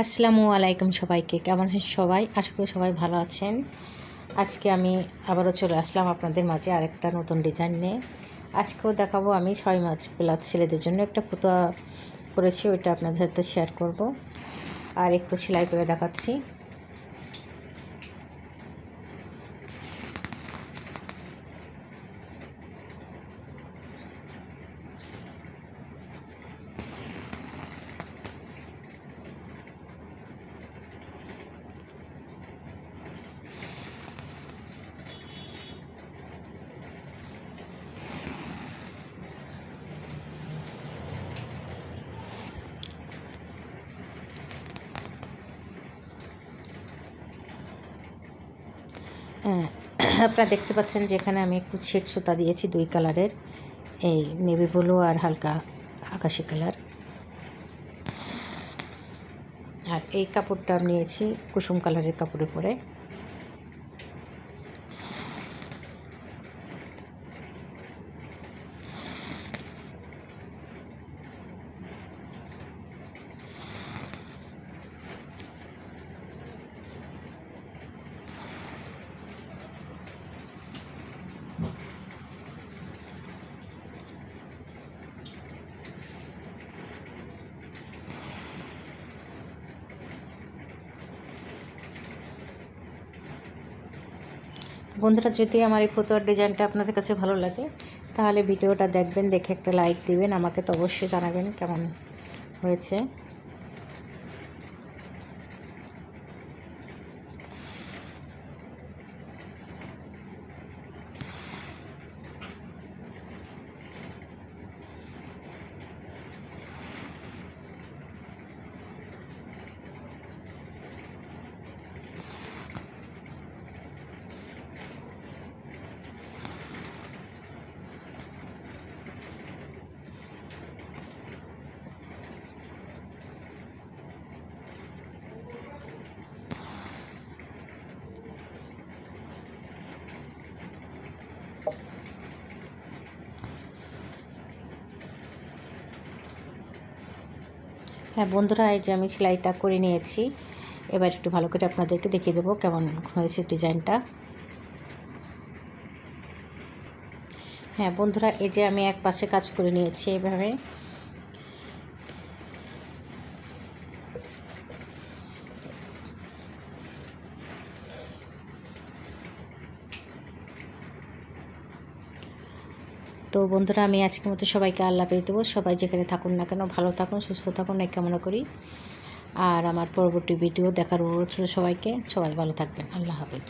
আসসালামু আলাইকুম সবাইকে। কেমন আছেন সবাই? আশা করি সবাই ভালো আছেন। আজকে আমি আবারও চলে আসলাম আপনাদের মাঝে আরেকটা নতুন ডিজাইন নিয়ে। আজকেও দেখাবো আমি 6 মাস প্লাস ছেলেদের জন্য একটা ফতুয়া করেছি, ওইটা আপনাদের সাথে শেয়ার করব আর একটু সেলাই করে দেখাচ্ছি। আপনারা দেখতে পাচ্ছেন যে এখানে আমি একটু ছেট সুতা দিয়েছি 2 কালারের, এই নেভি ব্লু আর হালকা আকাশি কালার। আর এই কাপড়টা আমি নিয়েছি কুসুম কালারের কাপড়ের উপরে। বন্ধুরা, যদি আমার এই ফতুয়ার ডিজাইনটা আপনাদের কাছে ভালো লাগে তাহলে ভিডিওটা দেখবেন, দেখে একটা লাইক দিবেন। আমাকে তো অবশ্যই জানাবেন কেমন হয়েছে। হ্যাঁ বন্ধুরা, এই যে আমি সেলাইটা করে নিয়েছি। এবার একটু ভালো করে আপনাদেরকে দেখিয়ে দেবো কেমন হয়েছে ডিজাইনটা। হ্যাঁ বন্ধুরা, এই যে আমি এক পাশে কাজ করে নিয়েছি এভাবে। তো বন্ধুরা, আমি আজকের মতো সবাইকে আল্লাহ হাফেজ দেবো। সবাই যেখানে থাকুন না কেন ভালো থাকুন, সুস্থ থাকুন এই কামনা করি। আর আমার পরবর্তী ভিডিও দেখার অনুরোধ সবাইকে। সবাই ভালো থাকবেন। আল্লাহ হাফেজ।